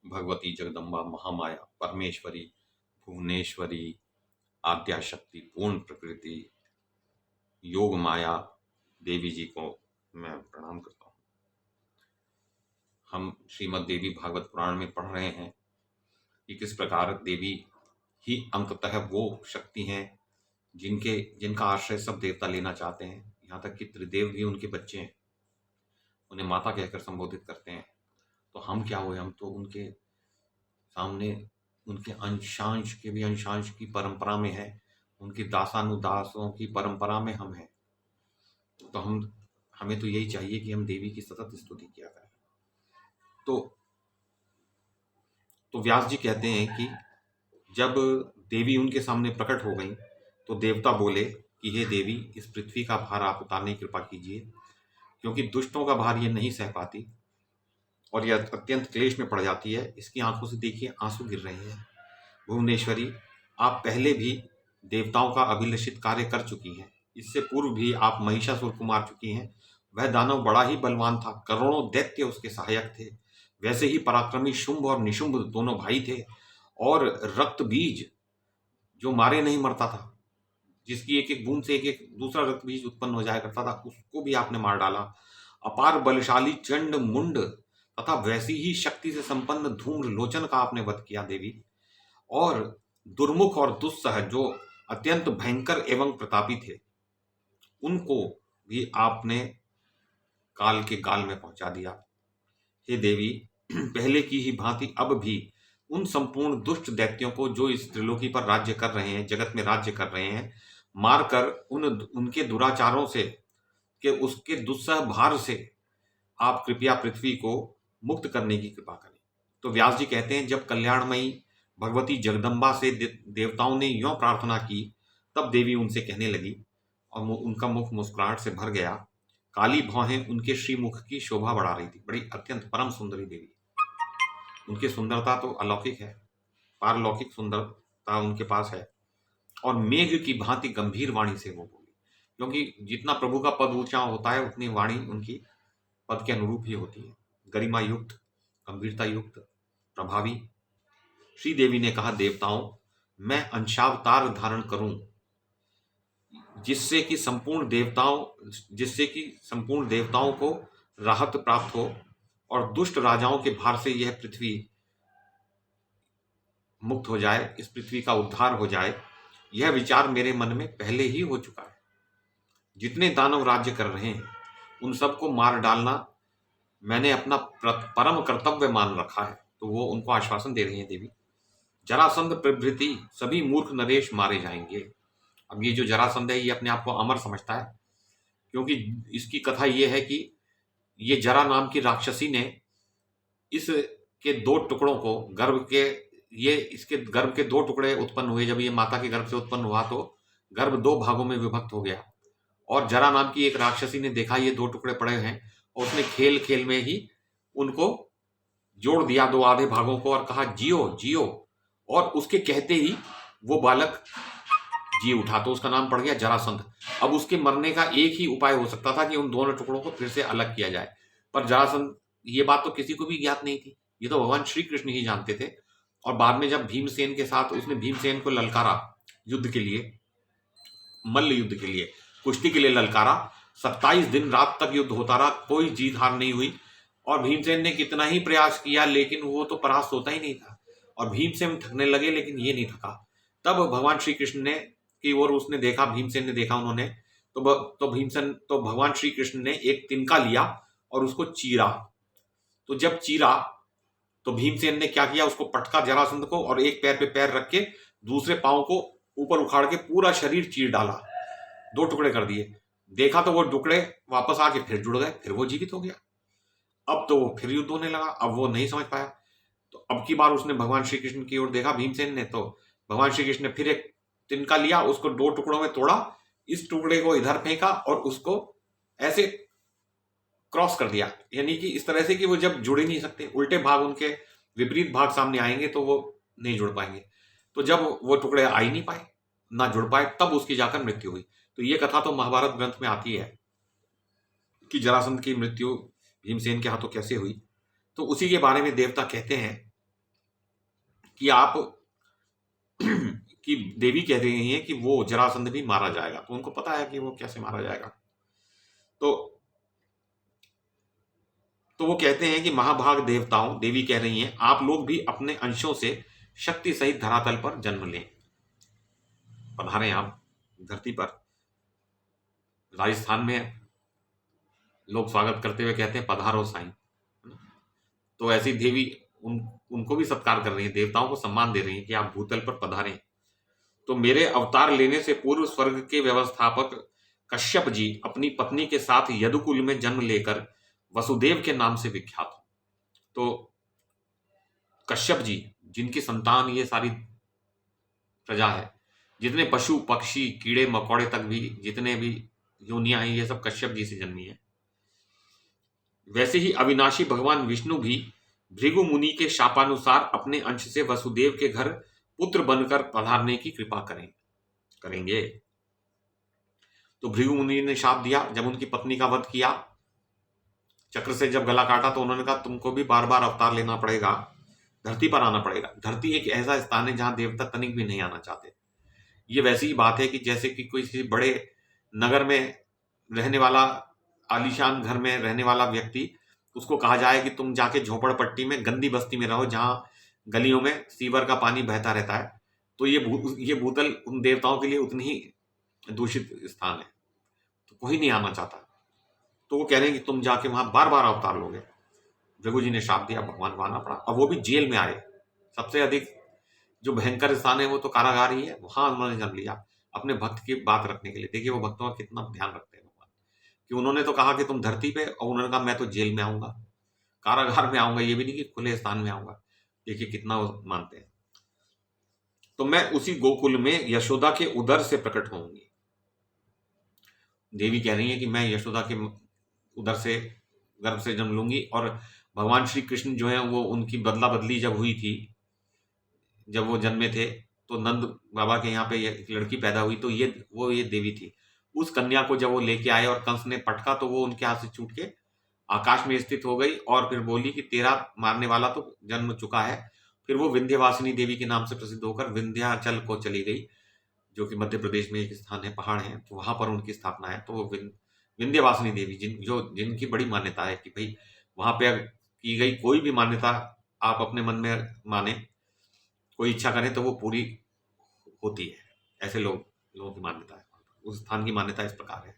भगवती जगदम्बा महामाया परमेश्वरी भुवनेश्वरी आद्याशक्ति पूर्ण प्रकृति योग माया देवी जी को मैं प्रणाम करता हूँ। हम श्रीमद् देवी भागवत पुराण में पढ़ रहे हैं कि किस प्रकार देवी ही अंततः वो शक्ति हैं जिनका आश्रय सब देवता लेना चाहते हैं। यहाँ तक कि त्रिदेव भी उनके बच्चे हैं, उन्हें माता कहकर संबोधित करते हैं। तो हम क्या हुए, हम तो उनके सामने उनके अंशांश के भी अंशांश की परंपरा में है, उनके दासानुदासों की परंपरा में हम हैं। तो हमें तो यही चाहिए कि हम देवी की सतत स्तुति किया करें। तो व्यास जी कहते हैं कि जब देवी उनके सामने प्रकट हो गई तो देवता बोले कि हे देवी, इस पृथ्वी का भार आप उतारने की कृपा कीजिए, क्योंकि दुष्टों का भार ये नहीं सह पाती और यह अत्यंत क्लेश में पड़ जाती है। इसकी आंखों से देखिए आंसू गिर रहे हैं। भुवनेश्वरी, आप पहले भी देवताओं का अभिलषित कार्य कर चुकी हैं। इससे पूर्व भी आप महिषासुर को मार चुकी हैं। वह दानव बड़ा ही बलवान था, करोड़ों दैत्य उसके सहायक थे। वैसे ही पराक्रमी शुंभ और निशुंभ दोनों भाई थे, और रक्त बीज जो मारे नहीं मरता था, जिसकी एक एक बूंद से एक एक दूसरा रक्त बीज उत्पन्न हो जाया करता था, उसको भी आपने मार डाला। अपार बलशाली चंड मुंड तथा वैसी ही शक्ति से संपन्न धूम्र लोचन का आपने वध किया देवी। और दुर्मुख और दुस्सह जो अत्यंत भयंकर एवं प्रतापी थे, उनको भी आपने काल के गाल में पहुंचा दिया। हे देवी, पहले की ही भांति अब भी उन संपूर्ण दुष्ट दैत्यों को जो इस त्रिलोकी पर राज्य कर रहे हैं, जगत में राज्य कर रहे हैं, मारकर उनके दुराचारों से उसके दुस्सह भार से आप कृपया पृथ्वी को मुक्त करने की कृपा करें। तो व्यास जी कहते हैं, जब कल्याणमयी भगवती जगदम्बा से देवताओं ने यों प्रार्थना की, तब देवी उनसे कहने लगी और उनका मुख मुस्कुराहट से भर गया। काली भौहें उनके श्रीमुख की शोभा बढ़ा रही थी। बड़ी अत्यंत परम सुंदरी देवी, उनकी सुंदरता तो अलौकिक है, पारलौकिक सुंदरता उनके पास है। और मेघ की भांति गंभीर वाणी से वो बोली, क्योंकि जितना प्रभु का पद ऊंचा होता है उतनी वाणी उनकी पद के अनुरूप ही होती है, गरिमा युक्त, गंभीरता युक्त, प्रभावी। श्री देवी ने कहा, देवताओं, मैं अंशावतार धारण करूं, जिससे कि संपूर्ण देवताओं को राहत प्राप्त हो और दुष्ट राजाओं के भार से यह पृथ्वी मुक्त हो जाए, इस पृथ्वी का उद्धार हो जाए। यह विचार मेरे मन में पहले ही हो चुका है। जितने दानव राज्य कर रहे हैं उन सबको मार डालना मैंने अपना परम कर्तव्य मान रखा है। तो वो उनको आश्वासन दे रही है देवी। जरासंध प्रभृति सभी मूर्ख नरेश मारे जाएंगे। अब ये जो जरासंध है, ये अपने आप को अमर समझता है, क्योंकि इसकी कथा ये है कि ये जरा नाम की राक्षसी ने इसके दो टुकड़ों को इसके गर्भ के दो टुकड़े उत्पन्न हुए। जब ये माता के गर्भ से उत्पन्न हुआ तो गर्भ दो भागों में विभक्त हो गया, और जरा नाम की एक राक्षसी ने देखा ये दो टुकड़े पड़े हैं, और उसने खेल खेल में ही उनको जोड़ दिया दो आधे भागों को, और कहा जियो जियो, और उसके कहते ही वो बालक जी उठा, तो उसका नाम पड़ गया जरासंध। अब उसके मरने का एक ही उपाय हो सकता था कि उन दोनों टुकड़ों को फिर से अलग किया जाए, पर जरासंध, ये बात तो किसी को भी ज्ञात नहीं थी, ये तो भगवान श्री कृष्ण ही जानते थे। और बाद में जब भीमसेन के साथ उसने भीमसेन को ललकारा युद्ध के लिए, मल्ल युद्ध के लिए, कुश्ती के लिए ललकारा, 27 दिन रात तक युद्ध होता रहा, कोई जीत हार नहीं हुई। और भीमसेन ने कितना ही प्रयास किया लेकिन वो तो परास्त होता ही नहीं था, और भीमसेन थकने लगे लेकिन ये नहीं थका। तब भगवान श्री कृष्ण ने की ओर उसने देखा, भीमसेन ने देखा उन्होंने, तो भगवान श्री कृष्ण ने एक तिनका लिया और उसको चीरा। तो जब चीरा तो भीमसेन ने क्या किया, उसको पटका जरासंध को, और एक पैर पे पैर रख के दूसरे पांव को ऊपर उखाड़ के पूरा शरीर चीर डाला, दो टुकड़े कर दिए। देखा तो वो टुकड़े वापस आके फिर जुड़ गए, फिर वो जीवित हो गया। अब तो वो फिर युद्ध होने लगा, अब वो नहीं समझ पाया। तो अब की बार उसने भगवान श्री कृष्ण की ओर देखा भीमसेन ने, तो भगवान श्री कृष्ण ने फिर एक तिनका लिया, उसको दो टुकड़ों में तोड़ा, इस टुकड़े को इधर फेंका और उसको ऐसे क्रॉस कर दिया, यानी कि इस तरह से कि वो जब जुड़ ही नहीं सकते, उल्टे भाग उनके विपरीत भाग सामने आएंगे तो वो नहीं जुड़ पाएंगे। तो जब वो टुकड़े आ ही नहीं पाए, ना जुड़ पाए, तब उसकी जाकर मृत्यु हुई। तो ये कथा तो महाभारत ग्रंथ में आती है कि जरासंध की मृत्यु भीमसेन के हाथों कैसे हुई। तो उसी के बारे में देवता कहते हैं कि आप कि देवी कह रही हैं कि वो जरासंध भी मारा जाएगा, तो उनको पता है कि वो कैसे मारा जाएगा। तो तो वो कहते हैं कि महाभाग देवताओं, देवी कह रही हैं, आप लोग भी अपने अंशों से शक्ति सहित धरातल पर जन्म लें, पधारें आप धरती पर। राजस्थान में लोग स्वागत करते हुए कहते हैं पधारो साईं। तो ऐसी देवी उनको भी सत्कार कर रही है, देवताओं को सम्मान दे रही है कि आप भूतल पर पधारें। तो मेरे अवतार लेने से पूर्व स्वर्ग के व्यवस्थापक कश्यप जी अपनी पत्नी के साथ यदुकुल में जन्म लेकर वसुदेव के नाम से विख्यात हो। तो कश्यप जी, जिनकी संतान ये सारी प्रजा है, जितने पशु पक्षी कीड़े मकोड़े तक भी जितने भी योनियां हैं, ये सब कश्यप जी से जन्मी है। वैसे ही अविनाशी भगवान विष्णु भी भृगु मुनि के शापानुसार अपने अंश से वसुदेव के घर पुत्र बनकर पधारने की कृपा करेंगे। तो भृगु मुनि ने शाप दिया, जब उनकी पत्नी का वध किया, चक्र से जब गला काटा, तो उन्होंने कहा तुमको भी बार बार अवतार लेना पड़ेगा, धरती पर आना पड़ेगा। धरती एक ऐसा स्थान है जहां देवता तनिक भी नहीं आना चाहते। ये वैसी ही बात है कि जैसे कि कोई किसी बड़े नगर में रहने वाला, आलीशान घर में रहने वाला व्यक्ति, उसको कहा जाए कि तुम जाके झोपड़पट्टी में गंदी बस्ती में रहो जहां गलियों में सीवर का पानी बहता रहता है। तो ये भूतल उन देवताओं के लिए उतनी ही दूषित स्थान है, तो कोई नहीं आना चाहता। तो वो कह रहे हैं कि तुम जाके वहां बार बार अवतार लोगे। भृगु जी ने शाप दिया, भगवान को आना पड़ा, और वो भी जेल में आए। सबसे अधिक जो भयंकर स्थान है वो तो कारागार ही है, वहां उन्होंने जन्म लिया अपने भक्त की बात रखने के लिए। देखिए वो भक्तों का कितना ध्यान रखते हैं भगवान, कि उन्होंने तो कहा कि तुम धरती पे, और उन्होंने कहा मैं तो जेल में आऊंगा, कारागार में आऊंगा, ये भी नहीं कि खुले स्थान में आऊंगा। देखिए कितना वो मानते हैं। तो मैं उसी गोकुल में यशोदा के उदर से प्रकट होंगी। देवी कह रही है कि मैं यशोदा के उदर से, गर्भ से जन्म लूंगी। और भगवान श्री कृष्ण जो है वो उनकी बदला बदली जब हुई थी, जब वो जन्मे थे, तो नंद बाबा के यहाँ पे एक लड़की पैदा हुई, तो ये देवी थी। उस कन्या को जब वो लेके आए और कंस ने पटका, तो वो उनके हाथ से छूट के आकाश में स्थित हो गई, और फिर बोली कि तेरा मारने वाला तो जन्म चुका है। फिर वो विंध्यवासिनी देवी के नाम से प्रसिद्ध होकर विंध्याचल को चली गई, जो कि मध्य प्रदेश में एक स्थान है, पहाड़ है, तो वहां पर उनकी स्थापना है। तो वो विंध्यवासिनी देवी, जिनकी बड़ी मान्यता है कि भाई वहां पे की गई कोई भी मान्यता आप अपने मन में माने, कोई इच्छा करें तो वो पूरी होती है। ऐसे लोगों की मान्यता है, उस स्थान की मान्यता इस प्रकार है।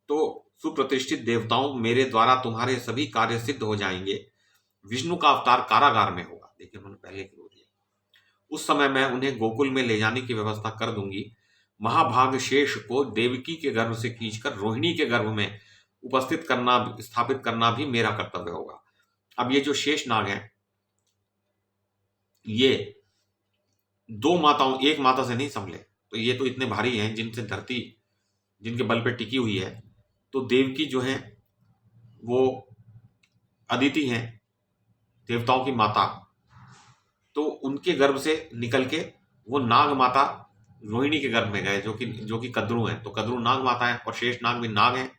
तो सुप्रतिष्ठित देवताओं, मेरे द्वारा तुम्हारे सभी कार्य सिद्ध हो जाएंगे। विष्णु का अवतार कारागार में होगा, देखिए उन्होंने पहले की बोली। उस समय मैं उन्हें गोकुल में ले जाने की व्यवस्था कर दूंगी। महाभाग शेष को देवकी के गर्भ से खींचकर रोहिणी के गर्भ में स्थापित करना भी मेरा कर्तव्य होगा। अब ये जो शेष नाग हैं, ये दो माताओं, एक माता से नहीं संभले, तो ये तो इतने भारी हैं जिनसे धरती, जिनके बल पे टिकी हुई है। तो देवकी जो है वो अदिति हैं, देवताओं की माता, तो उनके गर्भ से निकल के वो नाग माता रोहिणी के गर्भ में गए, जो कि कद्रू हैं। तो कद्रू नाग माता है और शेष नाग भी नाग हैं।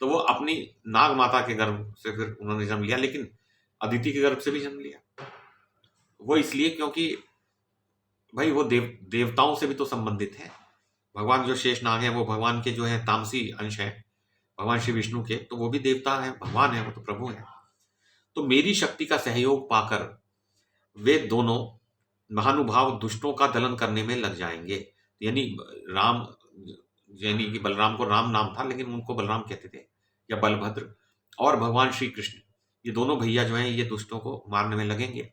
तो वो अपनी नाग माता के गर्भ से फिर उन्होंने जन्म लिया, लेकिन अदिति के गर्भ से भी जन्म लिया। वो इसलिए क्योंकि भाई वो देवताओं से भी तो संबंधित है। भगवान जो शेष नाग है वो भगवान के जो है तामसी अंश है, भगवान श्री विष्णु के, तो वो भी देवता है, भगवान है, वो तो प्रभु है। तो मेरी शक्ति का सहयोग पाकर वे दोनों महानुभाव दुष्टों का दलन करने में लग जाएंगे। यानी राम, यानी कि बलराम को राम नाम था, लेकिन उनको बलराम कहते थे, या बलभद्र, और भगवान श्री कृष्ण, ये दोनों भैया जो हैं ये दुष्टों को मारने में लगेंगे।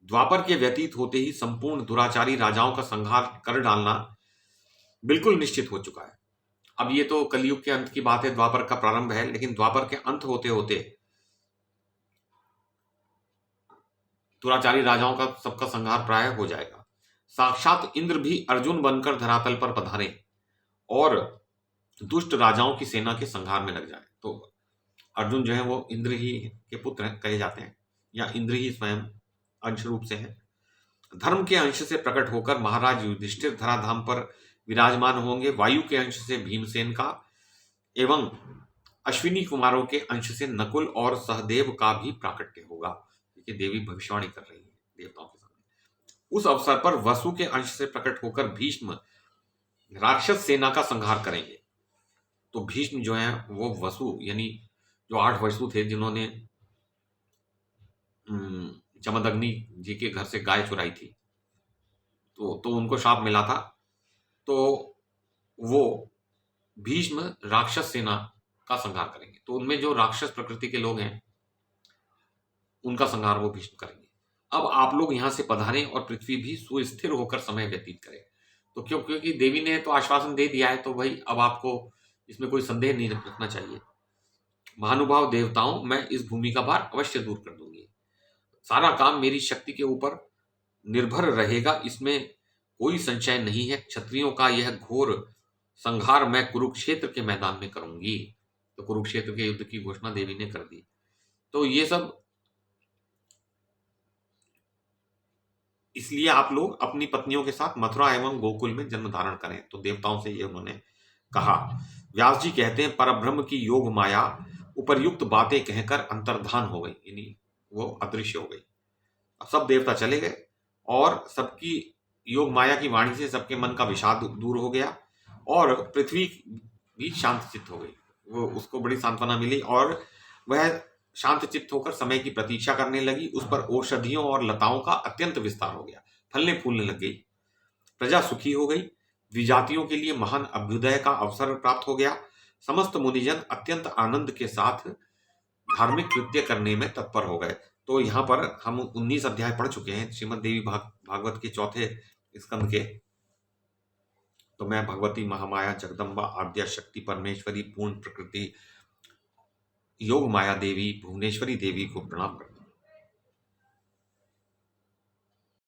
द्वापर के व्यतीत होते ही संपूर्ण दुराचारी राजाओं का संहार कर डालना बिल्कुल निश्चित हो चुका है। अब ये तो कलयुग के अंत की बात है, द्वापर का प्रारंभ है, लेकिन द्वापर के अंत होते होते दुराचारी राजाओं का सबका संहार प्राय हो जाएगा। साक्षात इंद्र भी अर्जुन बनकर धरातल पर पधारे और दुष्ट राजाओं की सेना के संहार में लग जाए। तो अर्जुन जो है वो इंद्र ही के पुत्र कहे जाते हैं, या इंद्र ही स्वयं अंश रूप से है। धर्म के अंश से प्रकट होकर महाराज युधिष्ठिर धराधाम पर विराजमान होंगे। वायु के अंश से भीमसेन का, एवं अश्विनी कुमारों के अंश से नकुल और सहदेव का भी प्राकट्य होगा। देखिए देवी भविष्यवाणी कर रही है देवताओं के सामने। उस अवसर पर वसु के अंश से प्रकट होकर भीष्म राक्षस सेना का संहार करेंगे। तो भीष्म जो है वो वसु यानी जो 8 वसु थे जिन्होंने जमदग्नि जी के घर से गाय चुराई थी, तो उनको शाप मिला था। तो वो भीष्म राक्षस सेना का संहार करेंगे। तो उनमें जो राक्षस प्रकृति के लोग हैं उनका संहार वो भीष्म करेंगे। अब आप लोग यहां से पधारें और पृथ्वी भी सुस्थिर होकर समय व्यतीत करें। तो क्योंकि देवी ने तो आश्वासन दे दिया है, तो भाई अब आपको इसमें कोई संदेह नहीं रखना चाहिए। महानुभाव देवताओं, मैं इस भूमि का भार अवश्य दूर कर दूंगी। सारा काम मेरी शक्ति के ऊपर निर्भर रहेगा, इसमें कोई संशय नहीं है। क्षत्रियों का यह घोर संहार मैं कुरुक्षेत्र के मैदान में करूंगी। तो कुरुक्षेत्र के युद्ध की घोषणा देवी ने कर दी। तो ये सब इसलिए आप लोग अपनी पत्नियों के साथ मथुरा एवं गोकुल में जन्म धारण करें। तो देवताओं से ये उन्होंने कहा। व्यास जी कहते हैं, परब्रह्म की योग माया उपर्युक्त बातें कहकर अंतर्धान हो गई, यानी वो अदृश्य हो गई। अब सब देवता चले गए और सबकी योग माया की वाणी से सबके मन का विषाद दूर हो गया और पृथ्वी भी शांत चित्त हो गई। वो उसको बड़ी सांत्वना मिली और वह शांत चित्त होकर समय की प्रतीक्षा करने लगी। उस पर औषधियों और लताओं का अत्यंत विस्तार हो गया, फलने फूलने लग गई। प्रजा सुखी हो गई। द्विजातियों के लिए महान अभ्युदय का अवसर प्राप्त हो गया। समस्त मुनिजन अत्यंत आनंद के साथ धार्मिक कृत्य करने में तत्पर हो गए। तो यहाँ पर हम 19 अध्याय पढ़ चुके हैं श्रीमद देवी भागवत के चौथे स्कंद के। तो मैं भगवती महामाया जगदम्बा आद्या शक्ति परमेश्वरी पूर्ण प्रकृति योग माया देवी भुवनेश्वरी देवी को प्रणाम करता हूं।